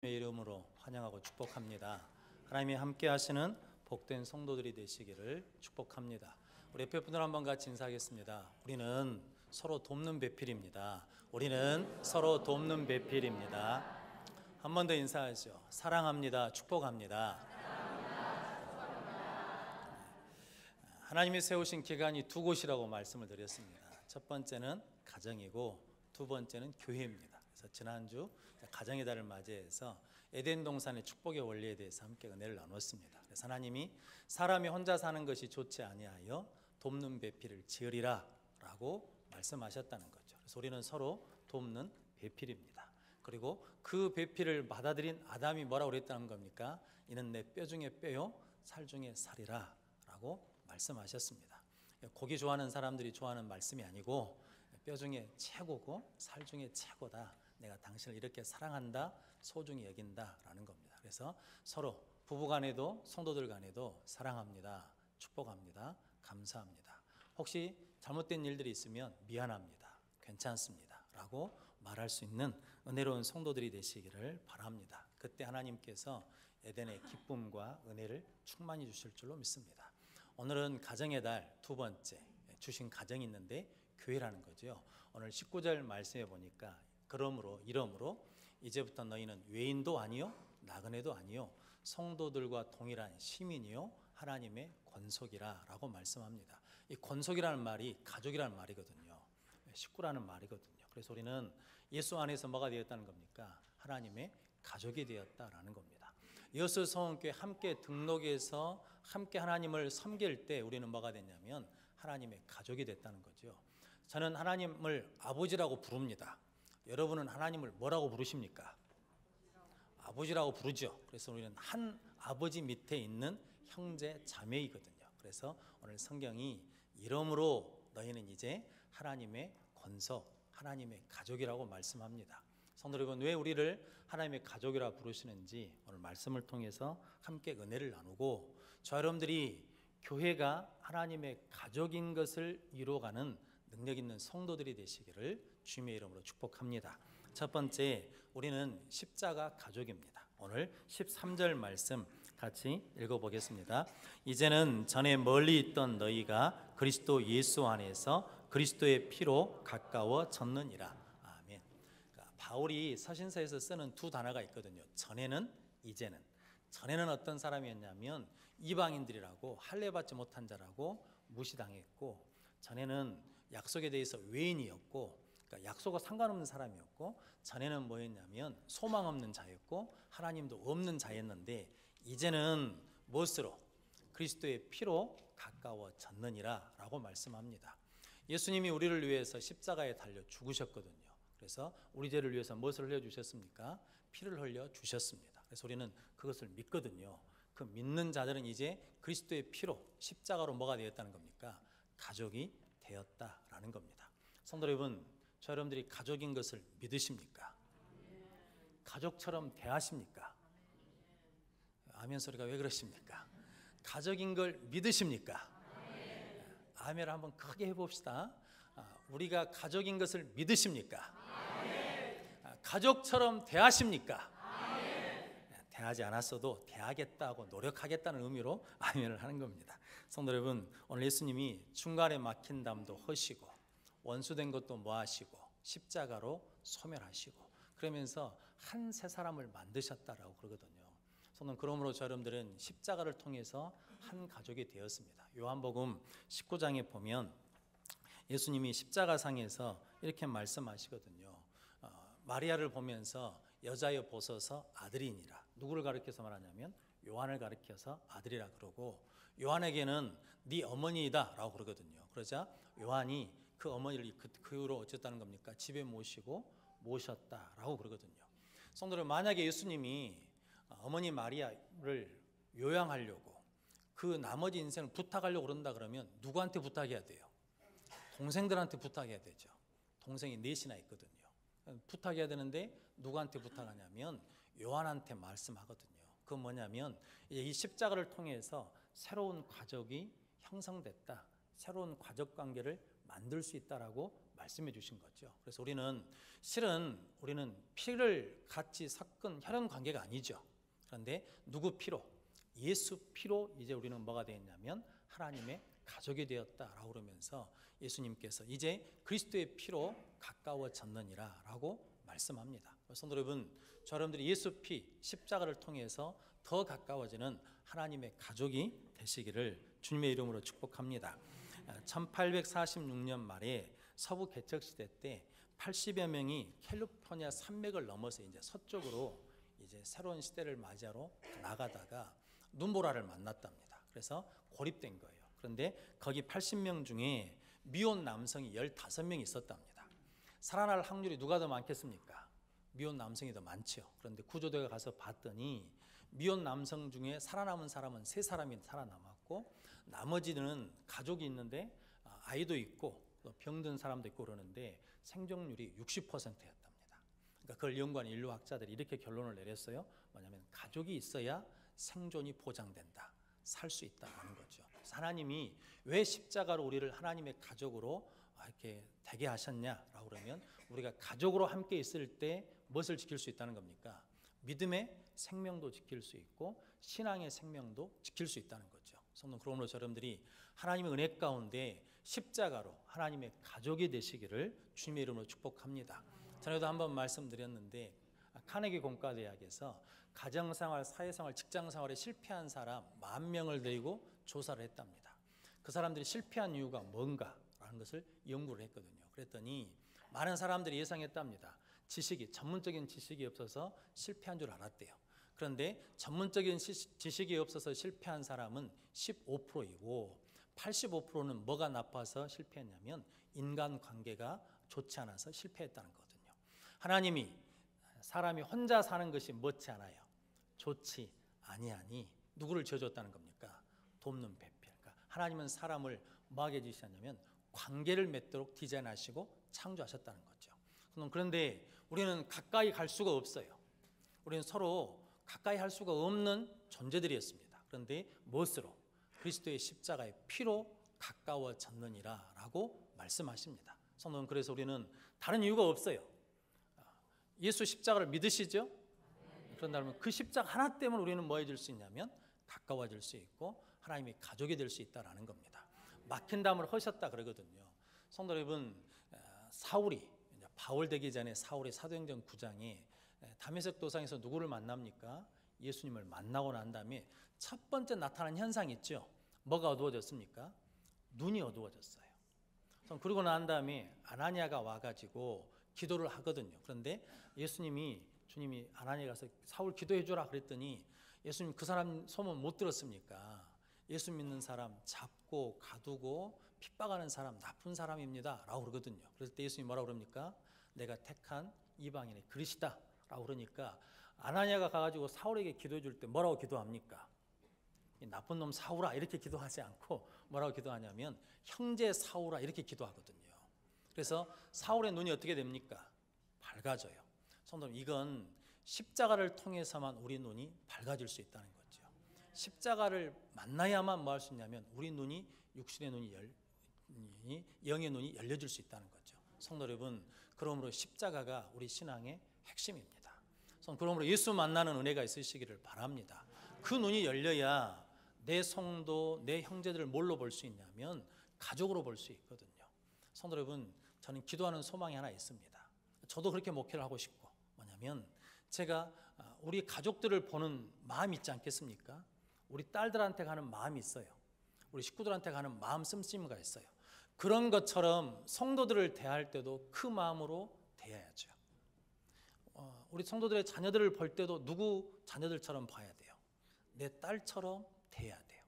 주님의 이름으로 환영하고 축복합니다. 하나님이 함께 하시는 복된 성도들이 되시기를 축복합니다. 우리 옆에 분들 한번 같이 인사하겠습니다. 우리는 서로 돕는 배필입니다. 우리는 서로 돕는 배필입니다. 한 번 더 인사하죠. 사랑합니다. 축복합니다. 하나님이 세우신 기관이 두 곳이라고 말씀을 드렸습니다. 첫 번째는 가정이고 두 번째는 교회입니다. 그래서 지난주 가정의 달을 맞이해서 에덴 동산의 축복의 원리에 대해서 함께 은혜를 나눴습니다. 그래서 하나님이 사람이 혼자 사는 것이 좋지 아니하여 돕는 배필을 지으리라 라고 말씀하셨다는 거죠. 그래서 우리는 서로 돕는 배필입니다. 그리고 그 배필을 받아들인 아담이 뭐라고 그랬다는 겁니까? 이는 내 뼈 중에 뼈요 살 중에 살이라 라고 말씀하셨습니다. 고기 좋아하는 사람들이 좋아하는 말씀이 아니고 뼈 중에 최고고 살 중에 최고다. 내가 당신을 이렇게 사랑한다, 소중히 여긴다 라는 겁니다. 그래서 서로 부부간에도 성도들 간에도 사랑합니다, 축복합니다, 감사합니다. 혹시 잘못된 일들이 있으면 미안합니다, 괜찮습니다 라고 말할 수 있는 은혜로운 성도들이 되시기를 바랍니다. 그때 하나님께서 에덴의 기쁨과 은혜를 충만히 주실 줄로 믿습니다. 오늘은 가정의 달 두 번째 주신 가정이 있는데 교회라는 거죠. 오늘 19절 말씀해 보니까 이러므로 이제부터 너희는 외인도 아니요 나그네도 아니요 성도들과 동일한 시민이요 하나님의 권속이라 라고 말씀합니다. 이 권속이라는 말이 가족이라는 말이거든요. 식구라는 말이거든요. 그래서 우리는 예수 안에서 뭐가 되었다는 겁니까? 하나님의 가족이 되었다라는 겁니다. 여수 성원교회 함께 등록해서 함께 하나님을 섬길 때 우리는 뭐가 됐냐면 하나님의 가족이 됐다는 거죠. 저는 하나님을 아버지라고 부릅니다. 여러분은 하나님을 뭐라고 부르십니까? 아버지라고 부르죠. 그래서 우리는 한 아버지 밑에 있는 형제 자매이거든요. 그래서 오늘 성경이 이러므로 너희는 이제 하나님의 권속, 하나님의 가족이라고 말씀합니다. 성도 여러분, 왜 우리를 하나님의 가족이라 부르시는지 오늘 말씀을 통해서 함께 은혜를 나누고, 저 여러분들이 교회가 하나님의 가족인 것을 이루어가는 능력 있는 성도들이 되시기를 주님의 이름으로 축복합니다. 첫 번째, 우리는 십자가 가족입니다. 오늘 13절 말씀 같이 읽어보겠습니다. 이제는 전에 멀리 있던 너희가 그리스도 예수 안에서 그리스도의 피로 가까워졌느니라. 아멘. 그러니까 바울이 서신서에서 쓰는 두 단어가 있거든요. 전에는, 이제는. 전에는 어떤 사람이었냐면 이방인들이라고 할례받지 못한 자라고 무시당했고, 전에는 약속에 대해서 외인이었고, 그러니까 약속과 상관없는 사람이었고, 전에는 뭐였냐면 소망 없는 자였고 하나님도 없는 자였는데, 이제는 무엇으로? 그리스도의 피로 가까워졌느니라 라고 말씀합니다. 예수님이 우리를 위해서 십자가에 달려 죽으셨거든요. 그래서 우리 죄를 위해서 무엇을 흘려주셨습니까? 피를 흘려주셨습니다. 그래서 우리는 그것을 믿거든요. 그 믿는 자들은 이제 그리스도의 피로 십자가로 뭐가 되었다는 겁니까? 가족이 되었다라는 겁니다. 성도 여러분, 저 여러분들이 가족인 것을 믿으십니까? 가족처럼 대하십니까? 아멘 소리가 왜 그러십니까? 가족인 걸 믿으십니까? 아멘을 한번 크게 해봅시다. 우리가 가족인 것을 믿으십니까? 가족처럼 대하십니까? 대하지 않았어도 대하겠다고 노력하겠다는 의미로 아멘을 하는 겁니다. 성도 여러분, 오늘 예수님이 중간에 막힌 담도 허시고 원수된 것도 모하시고 십자가로 소멸하시고 그러면서 한 새 사람을 만드셨다라고 그러거든요. 저는 그러므로 저 여러분들은 십자가를 통해서 한 가족이 되었습니다. 요한복음 19장에 보면 예수님이 십자가상에서 이렇게 말씀하시거든요. 마리아를 보면서 여자여 보소서 아들이니라. 누구를 가리켜서 말하냐면 요한을 가리켜서 아들이라 그러고, 요한에게는 네 어머니이다 라고 그러거든요. 그러자 요한이 그 어머니를 그 후로 어쨌다는 겁니까? 집에 모셨다라고 그러거든요. 성도들, 만약에 예수님이 어머니 마리아를 요양하려고 그 나머지 인생을 부탁하려고 그런다 그러면 누구한테 부탁해야 돼요? 동생들한테 부탁해야 되죠. 동생이 넷이나 있거든요. 부탁해야 되는데 누구한테 부탁하냐면 요한한테 말씀하거든요. 그건 뭐냐면 이 십자가를 통해서 새로운 가족이 형성됐다, 새로운 가족 관계를 만들 수 있다라고 말씀해 주신 거죠. 그래서 우리는 피를 같이 섞은 혈연 관계가 아니죠. 그런데 누구 피로? 예수 피로 이제 우리는 뭐가 되었냐면 하나님의 가족이 되었다라고 그러면서 예수님께서 이제 그리스도의 피로 가까워졌느니라 라고 말씀합니다. 성도 여러분, 저 여러분들이 예수 피 십자가를 통해서 더 가까워지는 하나님의 가족이 되시기를 주님의 이름으로 축복합니다. 1846년 말에 서부 개척 시대 때 80여 명이 캘리포니아 산맥을 넘어서 이제 서쪽으로 이제 새로운 시대를 맞이하러 나가다가 눈보라를 만났답니다. 그래서 고립된 거예요. 그런데 거기 80명 중에 미혼 남성이 15명이 있었답니다. 살아날 확률이 누가 더 많겠습니까? 미혼 남성이 더 많죠. 그런데 구조대가 가서 봤더니 미혼 남성 중에 살아남은 사람은 3사람이 살아남았고 나머지는 가족이 있는데 아이도 있고 병든 사람도 있고 그러는데 생존율이 60%였답니다. 그러니까 그걸 연구한 인류학자들이 이렇게 결론을 내렸어요. 뭐냐면 가족이 있어야 생존이 보장된다. 살 수 있다는 거죠. 하나님이 왜 십자가로 우리를 하나님의 가족으로 이렇게 되게 하셨냐라고 그러면 우리가 가족으로 함께 있을 때 무엇을 지킬 수 있다는 겁니까? 믿음의 생명도 지킬 수 있고 신앙의 생명도 지킬 수 있다는 거죠. 성도 그러므로 여러분들이 하나님의 은혜 가운데 십자가로 하나님의 가족이 되시기를 주님의 이름으로 축복합니다. 전에도 한번 말씀드렸는데 카네기 공과대학에서 가정생활, 사회생활, 직장생활에 실패한 사람 10,000명을 데리고 조사를 했답니다. 그 사람들이 실패한 이유가 뭔가라는 것을 연구를 했거든요. 그랬더니 많은 사람들이 예상했답니다. 전문적인 지식이 없어서 실패한 줄 알았대요. 그런데 전문적인 지식이 없어서 실패한 사람은 15%이고 85%는 뭐가 나빠서 실패했냐면 인간관계가 좋지 않아서 실패했다는 거거든요. 하나님이 사람이 혼자 사는 것이 멋지 않아요. 좋지 아니하니 누구를 지어줬다는 겁니까? 돕는 배필. 그러니까 하나님은 사람을 뭐하게 지으셨냐면 관계를 맺도록 디자인하시고 창조하셨다는 거죠. 그런데 우리는 가까이 갈 수가 없어요. 우리는 서로 가까이 할 수가 없는 존재들이었습니다. 그런데 무엇으로? 그리스도의 십자가의 피로 가까워졌느니라 라고 말씀하십니다. 성도는 그래서 우리는 다른 이유가 없어요. 예수 십자가를 믿으시죠? 그런다면 그 십자가 하나 때문에 우리는 뭐 해질 수 있냐면 가까워질 수 있고 하나님의 가족이 될 수 있다는 겁니다. 막힌 담을 허셨다 그러거든요. 성도 여러분, 사울이 바울 되기 전에 사울이 사도행전 9장에 다메섹 도상에서 누구를 만납니까? 예수님을 만나고 난 다음에 첫 번째 나타난 현상이 있죠. 뭐가 어두워졌습니까? 눈이 어두워졌어요. 그러고 난 다음에 아나니아가 와가지고 기도를 하거든요. 그런데 주님이 아나니아 가서 사울 기도해 주라 그랬더니 예수님 그 사람 소문 못 들었습니까? 예수 믿는 사람 잡고 가두고 핍박하는 사람 나쁜 사람입니다 라고 그러거든요. 그럴 때 예수님이 뭐라고 그럽니까? 내가 택한 이방인의 그릇이다 라고 그러니까 아나니아가 가가지고 사울에게 기도해 줄 때 뭐라고 기도합니까? 이 나쁜 놈 사울아 이렇게 기도하지 않고 뭐라고 기도하냐면 형제 사울아 이렇게 기도하거든요. 그래서 사울의 눈이 어떻게 됩니까? 밝아져요. 성도님, 이건 십자가를 통해서만 우리 눈이 밝아질 수 있다는 거죠. 십자가를 만나야만 뭐 할 수 있냐면 우리 눈이 육신의 눈이 영의 눈이 열려질 수 있다는 거죠. 성도 여러분, 그러므로 십자가가 우리 신앙의 핵심입니다. 그러므로 예수 만나는 은혜가 있으시기를 바랍니다. 그 눈이 열려야 내 성도, 내 형제들을 뭘로 볼 수 있냐면 가족으로 볼 수 있거든요. 성도 여러분, 저는 기도하는 소망이 하나 있습니다. 저도 그렇게 목회를 하고 싶고 뭐냐면 제가 우리 가족들을 보는 마음이 있지 않겠습니까? 우리 딸들한테 가는 마음이 있어요. 우리 식구들한테 가는 마음 씀씀이가 있어요. 그런 것처럼 성도들을 대할 때도 그 마음으로 대해야죠. 우리 성도들의 자녀들을 볼 때도 누구 자녀들처럼 봐야 돼요. 내 딸처럼 대해야 돼요.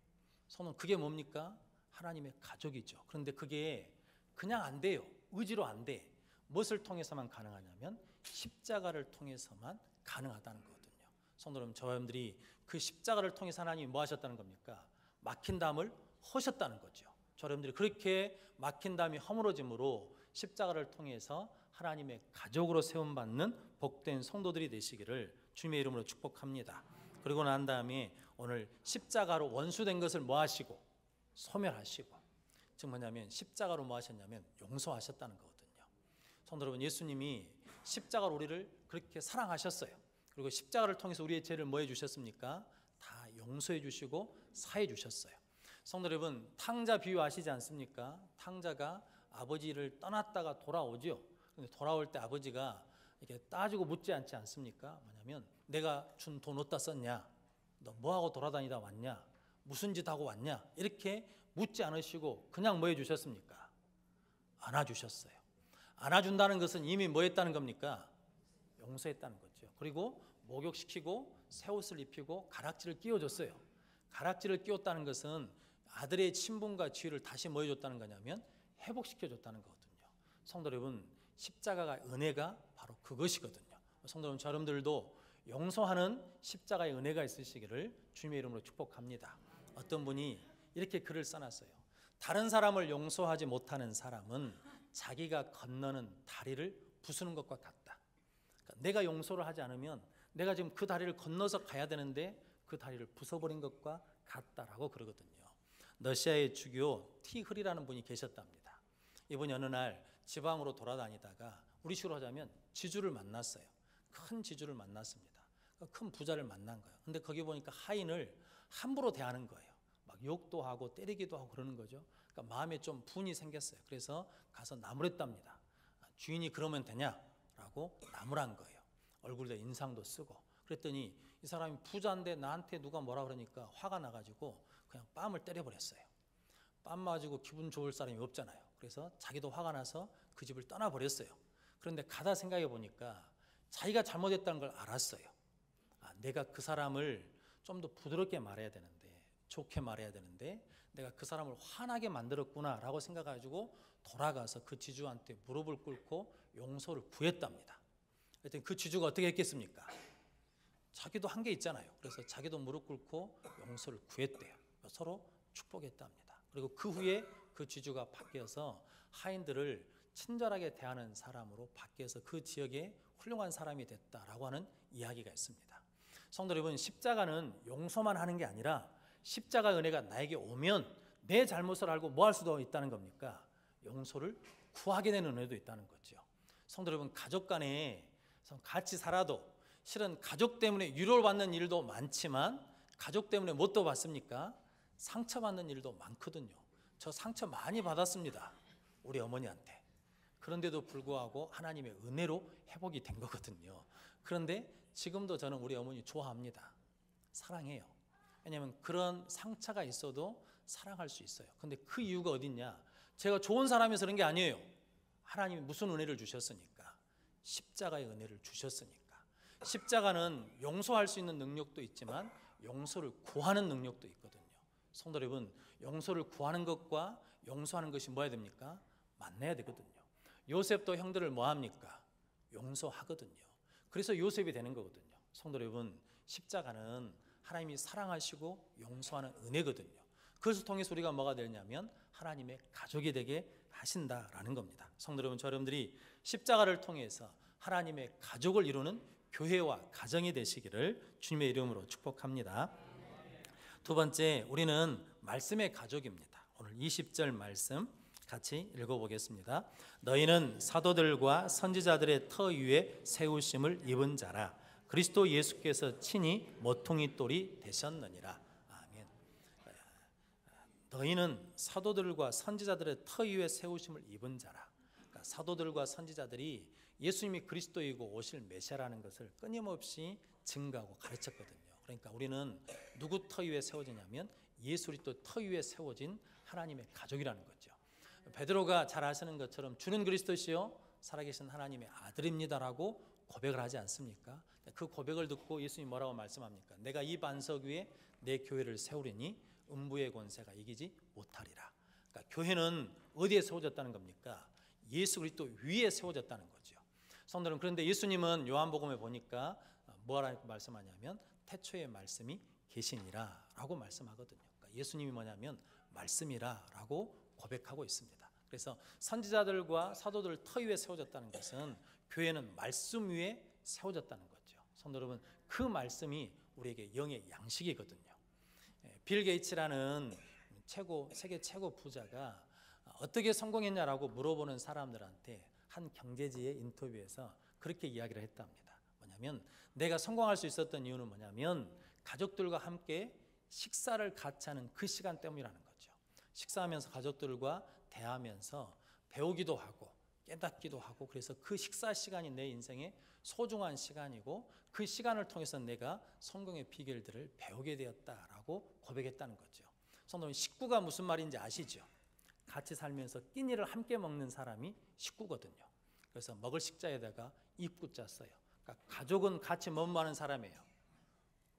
저는 그게 뭡니까? 하나님의 가족이죠. 그런데 그게 그냥 안 돼요. 의지로 안 돼. 무엇을 통해서만 가능하냐면 십자가를 통해서만 가능하다는 거거든요. 성도 여러분, 저와 여러분들이 그 십자가를 통해서 하나님이 뭐 하셨다는 겁니까? 막힌 담을 허셨다는 거죠. 저 여러분들이 그렇게 막힌 담이 허물어짐으로 십자가를 통해서 하나님의 가족으로 세움받는 복된 성도들이 되시기를 주님의 이름으로 축복합니다. 그리고 난 다음에 오늘 십자가로 원수된 것을 뭐 하시고? 소멸하시고. 즉 뭐냐면 십자가로 뭐 하셨냐면 용서하셨다는 거거든요. 성도 여러분, 예수님이 십자가로 우리를 그렇게 사랑하셨어요. 그리고 십자가를 통해서 우리의 죄를 뭐 해주셨습니까? 다 용서해 주시고 사해 주셨어요. 성도 여러분, 탕자 비유 아시지 않습니까? 탕자가 아버지를 떠났다가 돌아오죠. 근데 돌아올 때 아버지가 이렇게 따지고 묻지 않지 않습니까? 뭐냐면 내가 준 돈 어디다 썼냐? 너 뭐하고 돌아다니다 왔냐? 무슨 짓 하고 왔냐? 이렇게 묻지 않으시고 그냥 뭐 해주셨습니까? 안아주셨어요. 안아준다는 것은 이미 뭐 했다는 겁니까? 용서했다는 거죠. 그리고 목욕시키고 새 옷을 입히고 가락지를 끼워줬어요. 가락지를 끼웠다는 것은 아들의 친분과 지위를 다시 뭐 해줬다는 거냐면 회복시켜줬다는 거거든요. 성도 여러분, 십자가가 은혜가 바로 그것이거든요. 성도 여러분, 여러분들도 용서하는 십자가의 은혜가 있으시기를 주님의 이름으로 축복합니다. 어떤 분이 이렇게 글을 써놨어요. 다른 사람을 용서하지 못하는 사람은 자기가 건너는 다리를 부수는 것과 같다. 그러니까 내가 용서를 하지 않으면 내가 지금 그 다리를 건너서 가야 되는데 그 다리를 부숴버린 것과 같다라고 그러거든요. 러시아의 주교 티흐리라는 분이 계셨답니다. 이분이 어느 날 지방으로 돌아다니다가 우리식으로 하자면 지주를 만났어요. 큰 지주를 만났습니다. 큰 부자를 만난 거예요. 근데 거기 보니까 하인을 함부로 대하는 거예요. 막 욕도 하고 때리기도 하고 그러는 거죠. 그러니까 마음에 좀 분이 생겼어요. 그래서 가서 나무랬답니다. 주인이 그러면 되냐라고 나무란 거예요. 얼굴에 인상도 쓰고. 그랬더니 이 사람이 부자인데 나한테 누가 뭐라 그러니까 화가 나가지고 그냥 뺨을 때려버렸어요. 뺨 맞고 기분 좋을 사람이 없잖아요. 그래서 자기도 화가 나서 그 집을 떠나버렸어요. 그런데 가다 생각해 보니까 자기가 잘못했다는 걸 알았어요. 내가 그 사람을 좀 더 부드럽게 말해야 되는데, 좋게 말해야 되는데 내가 그 사람을 화나게 만들었구나라고 생각해가지고 돌아가서 그 지주한테 무릎을 꿇고 용서를 구했답니다. 그랬더니 그 지주가 어떻게 했겠습니까? 자기도 한 게 있잖아요. 그래서 자기도 무릎 꿇고 용서를 구했대요. 서로 축복했답니다. 그리고 그 후에 그 지주가 바뀌어서 하인들을 친절하게 대하는 사람으로 바뀌어서 그 지역에 훌륭한 사람이 됐다라고 하는 이야기가 있습니다. 성도 여러분, 십자가는 용서만 하는 게 아니라 십자가 은혜가 나에게 오면 내 잘못을 알고 뭐 할 수도 있다는 겁니까? 용서를 구하게 되는 은혜도 있다는 거죠. 성도 여러분, 가족 간에 같이 살아도 실은 가족 때문에 위로를 받는 일도 많지만 가족 때문에 뭣도 받습니까? 상처받는 일도 많거든요. 저 상처 많이 받았습니다. 우리 어머니한테. 그런데도 불구하고 하나님의 은혜로 회복이 된 거거든요. 그런데 지금도 저는 우리 어머니 좋아합니다. 사랑해요. 왜냐하면 그런 상처가 있어도 사랑할 수 있어요. 근데 그 이유가 어딨냐? 제가 좋은 사람이어서 그런 게 아니에요. 하나님이 무슨 은혜를 주셨으니까? 십자가의 은혜를 주셨으니까. 십자가는 용서할 수 있는 능력도 있지만 용서를 구하는 능력도 있거든요. 성도 여러분, 용서를 구하는 것과 용서하는 것이 뭐야 됩니까? 만나야 되거든요. 요셉도 형들을 뭐 합니까? 용서하거든요. 그래서 요셉이 되는 거거든요. 성도 여러분, 십자가는 하나님이 사랑하시고 용서하는 은혜거든요. 그것을 통해서 우리가 뭐가 되냐면 하나님의 가족이 되게 하신다라는 겁니다. 성도 여러분, 저 여러분들이 십자가를 통해서 하나님의 가족을 이루는 교회와 가정이 되시기를 주님의 이름으로 축복합니다. 두 번째, 우리는 말씀의 가족입니다. 오늘 20절 말씀 같이 읽어보겠습니다. 너희는 사도들과 선지자들의 터 위에 세우심을 입은 자라. 그리스도 예수께서 친히 모퉁이 돌이 되셨느니라. 아멘. 너희는 사도들과 선지자들의 터 위에 세우심을 입은 자라. 그러니까 사도들과 선지자들이 예수님이 그리스도이고 오실 메시아라는 것을 끊임없이 증거하고 가르쳤거든요. 그러니까 우리는 누구 터 위에 세워지냐면 예수 그리스도 터 위에 세워진 하나님의 가족이라는 거죠. 베드로가 잘 아시는 것처럼 주는 그리스도시요 살아계신 하나님의 아들입니다라고 고백을 하지 않습니까? 그 고백을 듣고 예수님이 뭐라고 말씀합니까? 내가 이 반석 위에 내 교회를 세우리니 음부의 권세가 이기지 못하리라. 그러니까 교회는 어디에 세워졌다는 겁니까? 예수 그리스도 위에 세워졌다는 거죠. 성도는 그런데 예수님은 요한복음에 보니까 뭐라고 말씀하냐면 태초에 말씀이 계시니라라고 말씀하거든요. 그러니까 예수님이 뭐냐면 말씀이라라고 고백하고 있습니다. 그래서 선지자들과 사도들 터 위에 세워졌다는 것은 교회는 말씀 위에 세워졌다는 거죠. 성도 여러분, 그 말씀이 우리에게 영의 양식이거든요. 빌 게이츠라는 세계 최고 부자가 어떻게 성공했냐라고 물어보는 사람들한테 한 경제지의 인터뷰에서 그렇게 이야기를 했답니다. 뭐냐면 내가 성공할 수 있었던 이유는 뭐냐면 가족들과 함께 식사를 같이 하는 그 시간 때문이라는 거죠. 식사하면서 가족들과 대하면서 배우기도 하고 깨닫기도 하고, 그래서 그 식사 시간이 내 인생의 소중한 시간이고 그 시간을 통해서 내가 성공의 비결들을 배우게 되었다라고 고백했다는 거죠. 성도님, 식구가 무슨 말인지 아시죠? 같이 살면서 끼니를 함께 먹는 사람이 식구거든요. 그래서 먹을 식자에다가 입구자 써요. 그러니까 가족은 같이 뭐하는 사람이에요?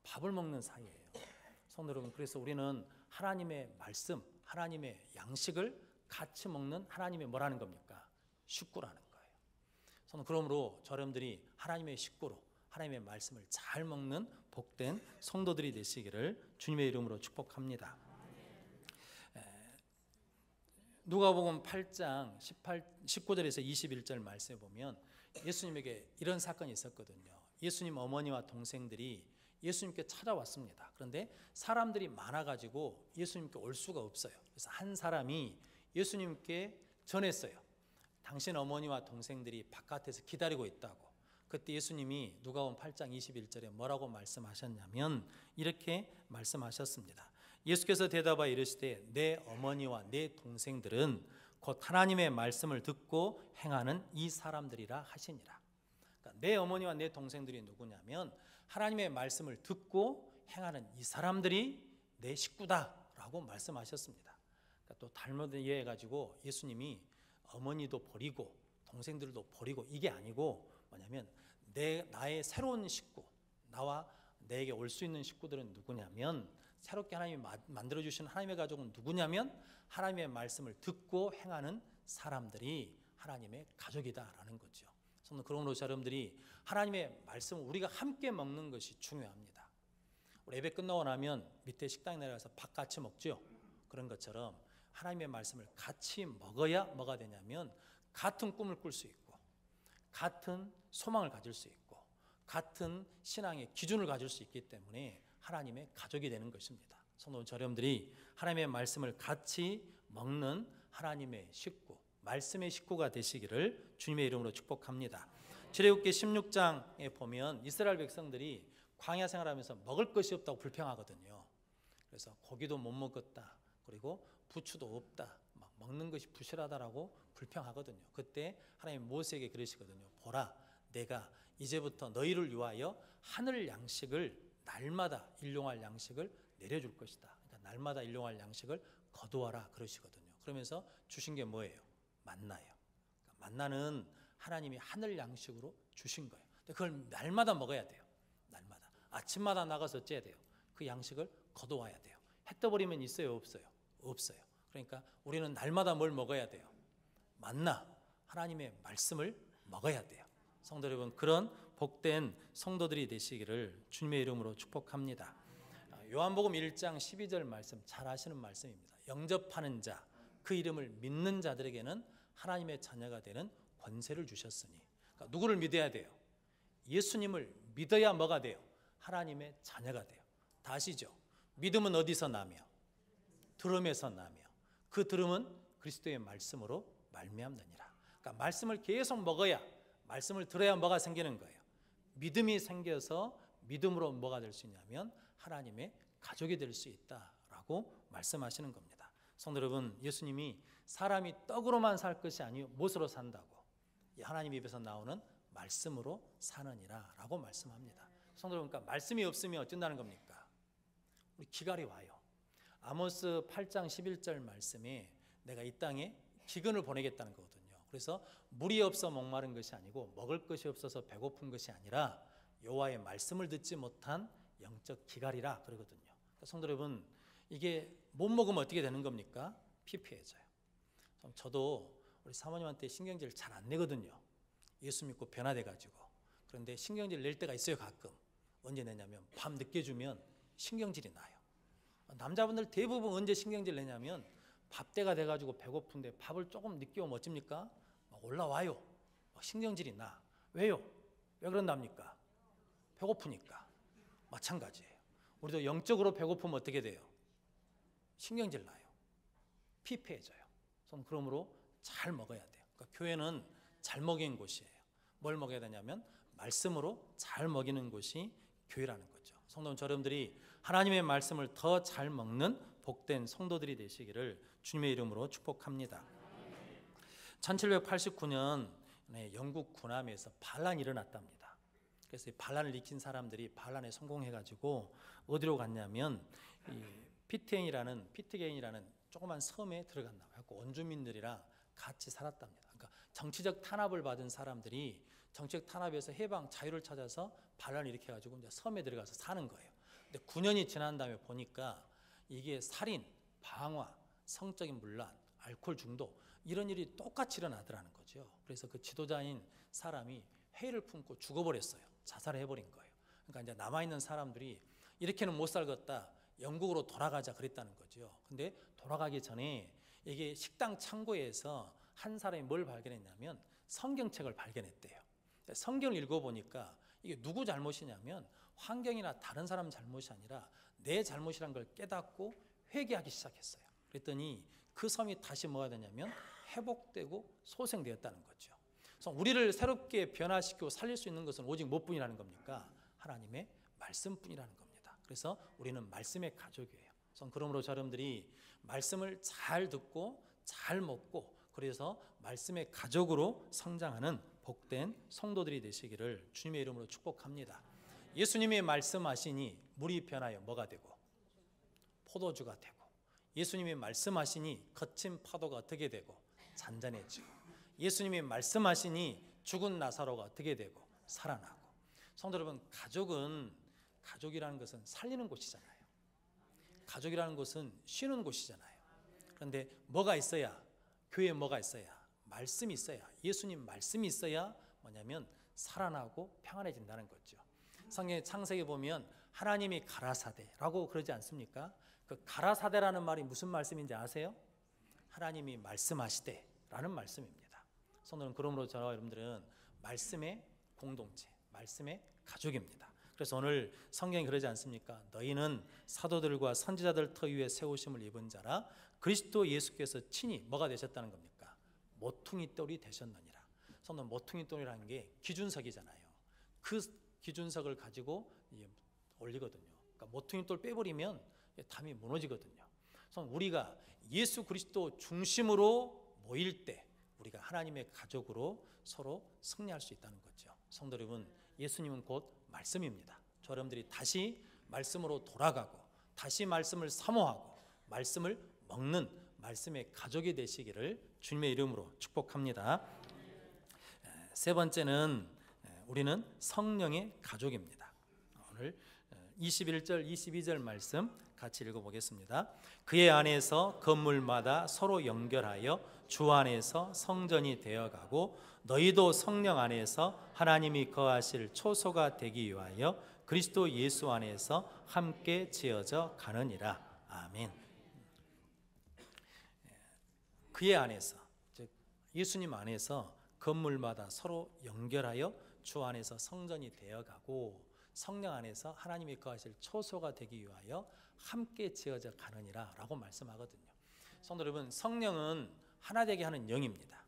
밥을 먹는 사이예요. 성도 여러분, 그래서 우리는 하나님의 말씀, 하나님의 양식을 같이 먹는 하나님의 뭐라는 겁니까? 식구라는 거예요. 저는 그러므로 여러분들이 하나님의 식구로 하나님의 말씀을 잘 먹는 복된 성도들이 되시기를 주님의 이름으로 축복합니다. 누가복음 8장 19절에서 21절 말씀에 보면 예수님에게 이런 사건이 있었거든요. 예수님 어머니와 동생들이 예수님께 찾아왔습니다. 그런데 사람들이 많아가지고 예수님께 올 수가 없어요. 그래서 한 사람이 예수님께 전했어요. 당신 어머니와 동생들이 바깥에서 기다리고 있다고. 그때 예수님이 누가복음 8장 21절에 뭐라고 말씀하셨냐면 이렇게 말씀하셨습니다. 예수께서 대답하여 이르시되 내 어머니와 내 동생들은 곧 하나님의 말씀을 듣고 행하는 이 사람들이라 하시니라. 그러니까 내 어머니와 내 동생들이 누구냐면 하나님의 말씀을 듣고 행하는 이 사람들이 내 식구다라고 말씀하셨습니다. 그러니까 또 잘못 이해해가지고 예수님이 어머니도 버리고 동생들도 버리고 이게 아니고 뭐냐면 나의 새로운 식구, 나와 내게 올 수 있는 식구들은 누구냐면 새롭게 하나님이 만들어주신 하나님의 가족은 누구냐면 하나님의 말씀을 듣고 행하는 사람들이 하나님의 가족이다라는 거죠. 저는 그러므로 여러분들이 하나님의 말씀을 우리가 함께 먹는 것이 중요합니다. 우리 예배 끝나고 나면 밑에 식당에 내려가서 밥 같이 먹죠. 그런 것처럼 하나님의 말씀을 같이 먹어야 뭐가 되냐면 같은 꿈을 꿀 수 있고 같은 소망을 가질 수 있고 같은 신앙의 기준을 가질 수 있기 때문에 하나님의 가족이 되는 것입니다. 성도 여러분들이 하나님의 말씀을 같이 먹는 하나님의 식구, 말씀의 식구가 되시기를 주님의 이름으로 축복합니다. 출애굽기 16장에 보면 이스라엘 백성들이 광야 생활하면서 먹을 것이 없다고 불평하거든요. 그래서 고기도 못 먹었다, 그리고 부추도 없다, 막 먹는 것이 부실하다라고 불평하거든요. 그때 하나님 모세에게 그러시거든요. 보라, 내가 이제부터 너희를 위하여 하늘 양식을 날마다 일용할 양식을 내려줄 것이다. 그러니까 날마다 일용할 양식을 거두어라 그러시거든요. 그러면서 주신 게 뭐예요? 만나예요. 그러니까 만나는 하나님이 하늘 양식으로 주신 거예요. 근데 그걸 날마다 먹어야 돼요. 날마다 아침마다 나가서 째야 돼요. 그 양식을 거두어야 돼요. 해 떠버리면 있어요, 없어요? 없어요. 그러니까 우리는 날마다 뭘 먹어야 돼요? 만나, 하나님의 말씀을 먹어야 돼요. 성도 여러분, 그런 복된 성도들이 되시기를 주님의 이름으로 축복합니다. 요한복음 1장 12절 말씀 잘 아시는 말씀입니다. 영접하는 자, 그 이름을 믿는 자들에게는 하나님의 자녀가 되는 권세를 주셨으니. 그러니까 누구를 믿어야 돼요? 예수님을 믿어야 뭐가 돼요? 하나님의 자녀가 돼요. 다 아시죠? 믿음은 어디서 나며? 들음에서 나며, 그 들음은 그리스도의 말씀으로 말미암느니라. 그러니까 말씀을 계속 먹어야, 말씀을 들어야 뭐가 생기는 거예요? 믿음이 생겨서 믿음으로 뭐가 될 수 있냐면 하나님의 가족이 될 수 있다라고 말씀하시는 겁니다. 성도 여러분, 예수님이 사람이 떡으로만 살 것이 아니요 무엇으로 산다고? 하나님 입에서 나오는 말씀으로 사느니라 라고 말씀합니다. 성도 여러분, 그러니까 말씀이 없으면 어쩐다는 겁니까? 우리 기갈이 와요. 아모스 8장 11절 말씀에 내가 이 땅에 기근을 보내겠다는 거거든요. 그래서 물이 없어 목마른 것이 아니고 먹을 것이 없어서 배고픈 것이 아니라 여호와의 말씀을 듣지 못한 영적 기갈이라 그러거든요. 그러니까 성도 여러분, 이게 못 먹으면 어떻게 되는 겁니까? 피폐해져요. 저도 우리 사모님한테 신경질 잘 안 내거든요. 예수 믿고 변화돼가지고. 그런데 신경질 낼 때가 있어요, 가끔. 언제 내냐면 밤 늦게 주면 신경질이 나요. 남자분들 대부분 언제 신경질 내냐면 밥 때가 돼가지고 배고픈데 밥을 조금 늦게 오면 어쩝니까? 막 올라와요. 막 신경질이 나. 왜요? 왜 그런답니까? 배고프니까. 마찬가지예요. 우리도 영적으로 배고프면 어떻게 돼요? 신경질 나요. 피폐해져요. 그러므로 잘 먹어야 돼요. 그러니까 교회는 잘 먹이는 곳이에요. 뭘 먹여야 되냐면 말씀으로 잘 먹이는 곳이 교회라는 거죠. 성도 여러분들이 하나님의 말씀을 더 잘 먹는 복된 성도들이 되시기를 주님의 이름으로 축복합니다. 1789년 영국 군함에서 반란이 일어났답니다. 그래서 이 반란을 일으킨 사람들이 반란에 성공해가지고 어디로 갔냐면 이 피트게인이라는 조그만 섬에 들어갔나 봐요. 원주민들이랑 같이 살았답니다. 그러니까 정치적 탄압을 받은 사람들이 정치적 탄압에서 해방 자유를 찾아서 반란을 일으켜가지고 이제 섬에 들어가서 사는 거예요. 근데 9년이 지난 다음에 보니까 이게 살인, 방화, 성적인 문란, 알코올 중독 이런 일이 똑같이 일어나더라는 거죠. 그래서 그 지도자인 사람이 회의를 품고 죽어버렸어요. 자살을 해버린 거예요. 그러니까 이제 남아있는 사람들이 이렇게는 못 살겠다, 영국으로 돌아가자 그랬다는 거죠. 근데 돌아가기 전에 이게 식당 창고에서 한 사람이 뭘 발견했냐면 성경책을 발견했대요. 성경을 읽어보니까 이게 누구 잘못이냐면 환경이나 다른 사람 잘못이 아니라 내 잘못이란 걸 깨닫고 회개하기 시작했어요. 그랬더니 그 섬이 다시 뭐가 되냐면 회복되고 소생되었다는 거죠. 그래서 우리를 새롭게 변화시키고 살릴 수 있는 것은 오직 무엇뿐이라는 겁니까? 하나님의 말씀뿐이라는 겁니다. 그래서 우리는 말씀의 가족이에요. 그러므로 여러분들이 말씀을 잘 듣고 잘 먹고 그래서 말씀의 가족으로 성장하는 복된 성도들이 되시기를 주님의 이름으로 축복합니다. 예수님이 말씀하시니 물이 변하여 뭐가 되고 포도주가 되고, 예수님이 말씀하시니 거친 파도가 어떻게 되고 잔잔해지고, 예수님이 말씀하시니 죽은 나사로가 어떻게 되고 살아나고. 성도 여러분, 가족이라는 것은 살리는 곳이잖아요. 가족이라는 것은 쉬는 곳이잖아요. 그런데 뭐가 있어야, 교회에 뭐가 있어야, 말씀이 있어야, 예수님 말씀이 있어야 뭐냐면 살아나고 평안해진다는 거죠. 성경의 창세기 보면 하나님이 가라사대라고 그러지 않습니까? 그 가라사대라는 말이 무슨 말씀인지 아세요? 하나님이 말씀하시되라는 말씀입니다. 성도는 그러므로 저와 여러분들은 말씀의 공동체, 말씀의 가족입니다. 그래서 오늘 성경이 그러지 않습니까? 너희는 사도들과 선지자들 터 위에 세우심을 입은 자라 그리스도 예수께서 친히 뭐가 되셨다는 겁니까? 모퉁이 돌이 되셨느니라. 성도, 모퉁이 돌이라는 게 기준석이잖아요. 그 기준석을 가지고 올리거든요. 그러니까 모퉁이 돌 빼버리면 담이 무너지거든요. 그래서 우리가 예수 그리스도 중심으로 모일 때 우리가 하나님의 가족으로 서로 승리할 수 있다는 거죠. 성도 여러분, 예수님은 곧 말씀입니다. 저 여러분들이 다시 말씀으로 돌아가고 다시 말씀을 사모하고 말씀을 먹는 말씀의 가족이 되시기를 주님의 이름으로 축복합니다. 세 번째는 우리는 성령의 가족입니다. 오늘 21절 22절 말씀 같이 읽어보겠습니다. 그의 안에서 건물마다 서로 연결하여 주 안에서 성전이 되어가고 너희도 성령 안에서 하나님이 거하실 초소가 되기 위하여 그리스도 예수 안에서 함께 지어져 가느니라. 아멘. 그의 안에서, 즉 예수님 안에서 건물마다 서로 연결하여 주 안에서 성전이 되어가고 성령 안에서 하나님이 거하실 초소가 되기 위하여 함께 지어져 가느니라 라고 말씀하거든요. 성도 여러분, 성령은 하나 되게 하는 영입니다.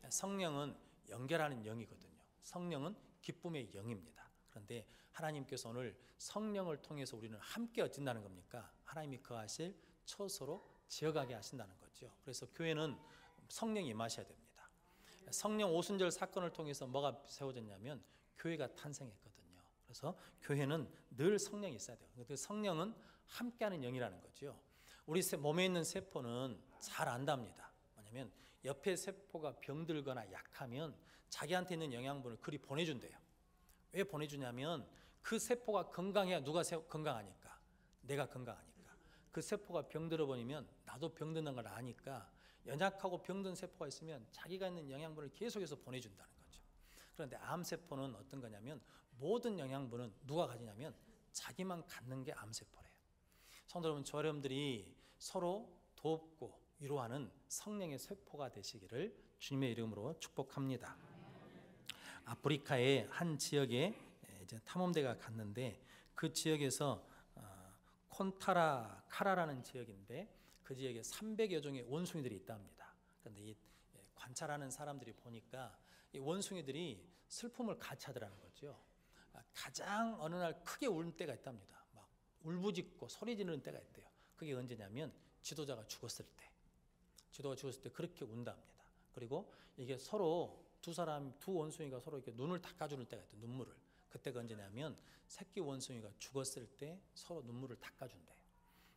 성령은 연결하는 영이거든요. 성령은 기쁨의 영입니다. 그런데 하나님께서 오늘 성령을 통해서 우리는 함께 어쩐다는 겁니까? 하나님이 거하실 초소로 지어가게 하신다는 거죠. 그래서 교회는 성령이 임하셔야 됩니다. 성령 오순절 사건을 통해서 뭐가 세워졌냐면 교회가 탄생했거든요. 그래서 교회는 늘 성령이 있어야 돼요. 그 성령은 함께하는 영이라는 거죠. 우리 몸에 있는 세포는 잘 안답니다. 뭐냐면 옆에 세포가 병들거나 약하면 자기한테 있는 영양분을 그리 보내준대요. 왜 보내주냐면 그 세포가 건강해야 누가 건강하니까, 내가 건강하니까. 그 세포가 병들어 버리면 나도 병드는 걸 아니까 연약하고 병든 세포가 있으면 자기가 있는 영양분을 계속해서 보내준다는 거죠. 그런데 암세포는 어떤 거냐면 모든 영양분은 누가 가지냐면 자기만 갖는 게 암세포래요. 성도 여러분, 저 여러분들이 서로 돕고 위로하는 성령의 세포가 되시기를 주님의 이름으로 축복합니다. 아프리카의 한 지역에 이제 탐험대가 갔는데 그 지역에서 콘타라카라라는 지역인데 그 지역에 300여 종의 원숭이들이 있답니다. 그런데 이 관찰하는 사람들이 보니까 이 원숭이들이 슬픔을 같이 하더라는 거죠. 가장 어느 날 크게 울 때가 있답니다. 막 울부짖고 소리 지르는 때가 있대요. 그게 언제냐면 지도자가 죽었을 때. 지도가 죽었을 때 그렇게 운답니다. 그리고 이게 서로 두 원숭이가 서로 이렇게 눈을 닦아주는 때가 있대요. 눈물을. 그때가 언제냐면 새끼 원숭이가 죽었을 때 서로 눈물을 닦아준대요.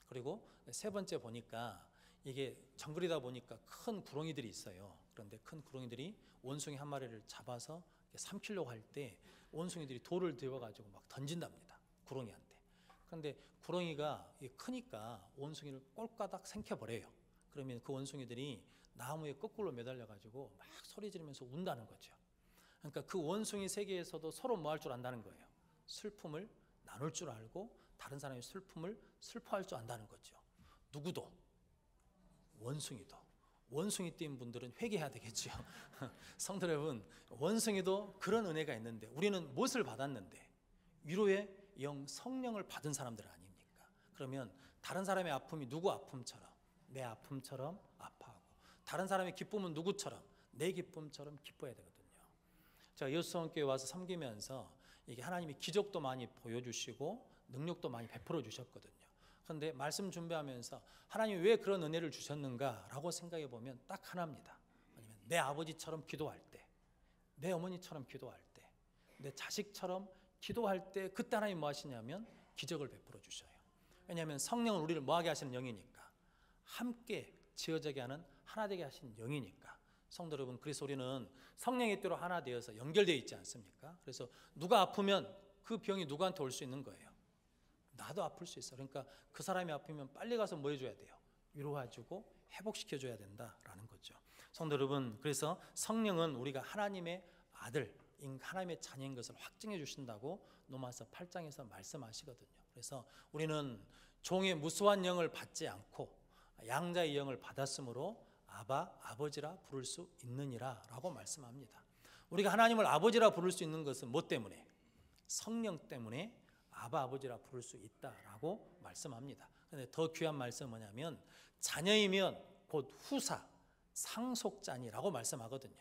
그리고 세 번째 보니까 이게 정글이다 보니까 큰 구렁이들이 있어요. 그런데 큰 구렁이들이 원숭이 한 마리를 잡아서 삼키려고 할 때 원숭이들이 돌을 들어가지고 막 던진답니다. 구렁이한테. 그런데 구렁이가 크니까 원숭이를 꼴까닥 생켜버려요. 그러면 그 원숭이들이 나무에 거꾸로 매달려가지고 막 소리 지르면서 운다는 거죠. 그러니까 그 원숭이 세계에서도 서로 뭐 할 줄 안다는 거예요. 슬픔을 나눌 줄 알고 다른 사람의 슬픔을 슬퍼할 줄 안다는 거죠. 누구도, 원숭이도. 원숭이 띠인 분들은 회개해야 되겠죠. 성도 여러분, 원숭이도 그런 은혜가 있는데 우리는 무엇을 받았는데? 위로의 영 성령을 받은 사람들 아닙니까? 그러면 다른 사람의 아픔이 누구 아픔처럼, 내 아픔처럼 아파하고, 다른 사람의 기쁨은 누구처럼, 내 기쁨처럼 기뻐야 되거든요. 제가 여수성교회 와서 섬기면서 이게 하나님이 기적도 많이 보여주시고 능력도 많이 베풀어 주셨거든요. 그런데 말씀 준비하면서 하나님이 왜 그런 은혜를 주셨는가라고 생각해 보면 딱 하나입니다. 아니면 내 아버지처럼 기도할 때, 내 어머니처럼 기도할 때, 내 자식처럼 기도할 때 그때 하나님 뭐 하시냐면 기적을 베풀어 주셔요. 왜냐하면 성령은 우리를 뭐하게 하시는 영이니까, 함께 지어지게 하는 하나 되게 하신 영이니까. 성도 여러분, 그래서 우리는 성령의 뜻으로 하나 되어서 연결되어 있지 않습니까? 그래서 누가 아프면 그 병이 누구한테 올 수 있는 거예요. 나도 아플 수 있어. 그러니까 그 사람이 아프면 빨리 가서 뭐 해줘야 돼요? 위로해주고 회복시켜줘야 된다라는 거죠. 성도 여러분, 그래서 성령은 우리가 하나님의 아들, 하나님의 자녀인 것을 확증해 주신다고 로마서 8장에서 말씀하시거든요. 그래서 우리는 종의 무수한 영을 받지 않고 양자의 영을 받았으므로 아바, 아버지라 부를 수 있느니라 라고 말씀합니다. 우리가 하나님을 아버지라 부를 수 있는 것은 뭐 때문에? 성령 때문에 아바, 아버지라 부를 수 있다라고 말씀합니다. 그런데 더 귀한 말씀은 뭐냐면 자녀이면 곧 후사, 상속자니라고 말씀하거든요.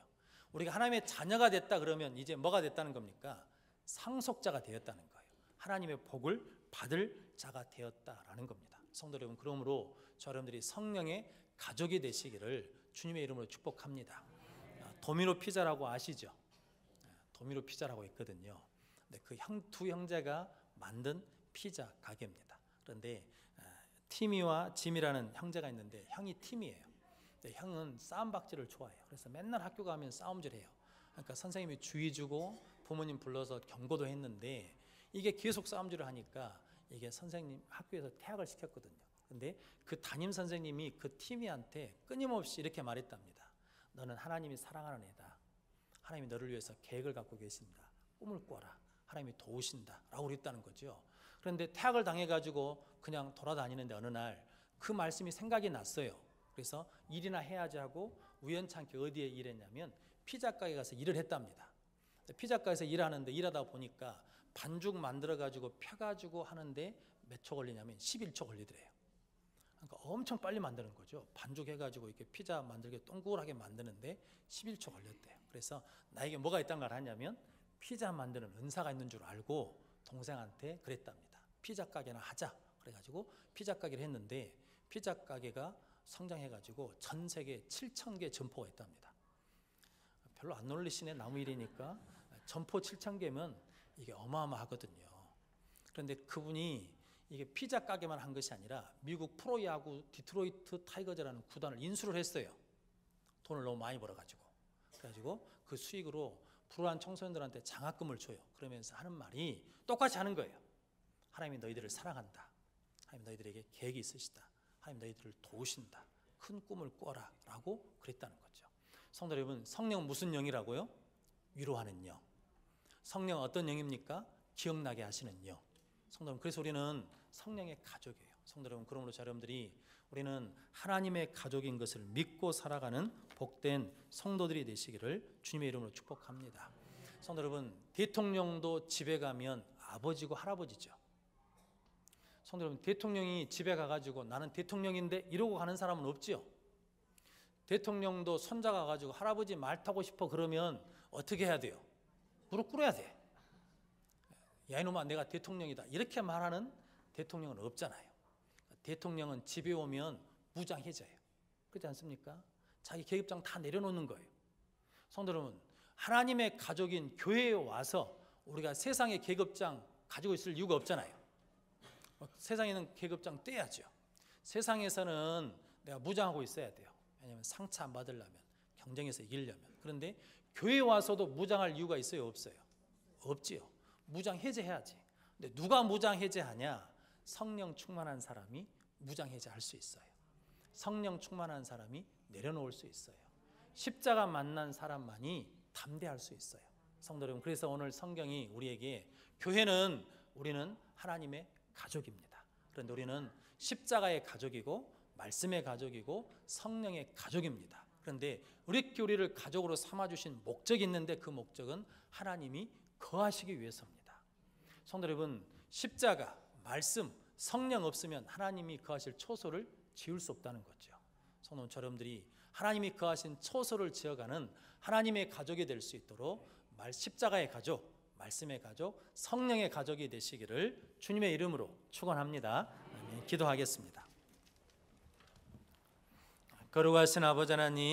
우리가 하나님의 자녀가 됐다 그러면 이제 뭐가 됐다는 겁니까? 상속자가 되었다는 거예요. 하나님의 복을 받을 자가 되었다라는 겁니다. 성도 여러분, 그러므로 저 여러분들이 성령의 가족이 되시기를 주님의 이름으로 축복합니다. 도미노 피자라고 아시죠? 도미노 피자라고 있거든요. 그 두 형제가 만든 피자 가게입니다. 그런데 티미와 짐이라는 형제가 있는데 형이 팀이에요. 형은 싸움박질을 좋아해요. 그래서 맨날 학교 가면 싸움질해요. 그러니까 선생님이 주의 주고 부모님 불러서 경고도 했는데 이게 계속 싸움질을 하니까 이게 선생님 학교에서 퇴학을 시켰거든요. 근데 그 담임 선생님이 그 티미한테 끊임없이 이렇게 말했답니다. 너는 하나님이 사랑하는 애다. 하나님이 너를 위해서 계획을 갖고 계신다. 꿈을 꿔라. 하나님이 도우신다 라고 그랬다는 거죠. 그런데 퇴학을 당해가지고 그냥 돌아다니는데 어느 날 그 말씀이 생각이 났어요. 그래서 일이나 해야지 하고 우연찮게 어디에 일했냐면 피자 가게 가서 일을 했답니다. 피자 가게에서 일하다 보니까 반죽 만들어가지고 펴가지고 하는데 몇 초 걸리냐면 11초 걸리더래요. 그러니까 엄청 빨리 만드는 거죠. 반죽해가지고 이렇게 피자 만들게 동그랗게 만드는데 11초 걸렸대요. 그래서 나에게 뭐가 있다는 걸 하냐면 피자 만드는 은사가 있는 줄 알고 동생한테 그랬답니다. 피자 가게나 하자. 그래가지고 피자 가게를 했는데 피자 가게가 성장해가지고 전 세계 7,000개 점포가 있답니다. 별로 안 놀리시네. 나무 일이니까. 점포 7,000개면 이게 어마어마하거든요. 그런데 그분이 이게 피자 가게만 한 것이 아니라 미국 프로야구 디트로이트 타이거즈라는 구단을 인수를 했어요. 돈을 너무 많이 벌어가지고. 그래가지고 그 수익으로 불우한 청소년들한테 장학금을 줘요. 그러면서 하는 말이 똑같이 하는 거예요. 하나님이 너희들을 사랑한다. 하나님 너희들에게 계획이 있으시다. 하나님 너희들을 도우신다. 큰 꿈을 꿔라 라고 그랬다는 거죠. 성도 여러분, 성령은 무슨 영이라고요? 위로하는 영. 성령은 어떤 영입니까? 기억나게 하시는 영. 성도 여러분, 그래서 우리는 성령의 가족이에요. 성도 여러분, 그러므로 여러분들이 우리는 하나님의 가족인 것을 믿고 살아가는 복된 성도들이 되시기를 주님의 이름으로 축복합니다. 성도 여러분, 대통령도 집에 가면 아버지고 할아버지죠. 성도 여러분, 대통령이 집에 가가지고 나는 대통령인데 이러고 가는 사람은 없지요. 대통령도 손자 가가지고 할아버지 말 타고 싶어 그러면 어떻게 해야 돼요? 무릎 꿇어야 돼. 야 이놈아 내가 대통령이다 이렇게 말하는 대통령은 없잖아요. 대통령은 집에 오면 무장해제예요. 그렇지 않습니까? 자기 계급장 다 내려놓는 거예요. 성도 여러분, 하나님의 가족인 교회에 와서 우리가 세상의 계급장 가지고 있을 이유가 없잖아요. 세상에는 계급장 떼야죠. 세상에서는 내가 무장하고 있어야 돼요. 왜냐하면 상처 안 받으려면, 경쟁에서 이기려면. 그런데 교회에 와서도 무장할 이유가 있어요? 없어요? 없지요. 무장 해제해야지. 근데 누가 무장 해제하냐? 성령 충만한 사람이 무장 해제할 수 있어요. 성령 충만한 사람이 내려놓을 수 있어요. 십자가 만난 사람만이 담대할 수 있어요. 성도 여러분, 그래서 오늘 성경이 우리에게 우리는 하나님의 가족입니다. 그런데 우리는 십자가의 가족이고 말씀의 가족이고 성령의 가족입니다. 그런데 이렇게 우리를 가족으로 삼아주신 목적이 있는데 그 목적은 하나님이 거하시기 위해서입니다. 성도 여러분, 십자가, 말씀, 성령 없으면 하나님이 거하실 초소를 지을 수 없다는 거죠. 성도 여러분들이 하나님이 거하신 초소를 지어가는 하나님의 가족이 될 수 있도록 십자가의 가족, 말씀의 가족, 성령의 가족이 되시기를 주님의 이름으로 축원합니다. 기도하겠습니다. 거룩하신 아버지 하나님,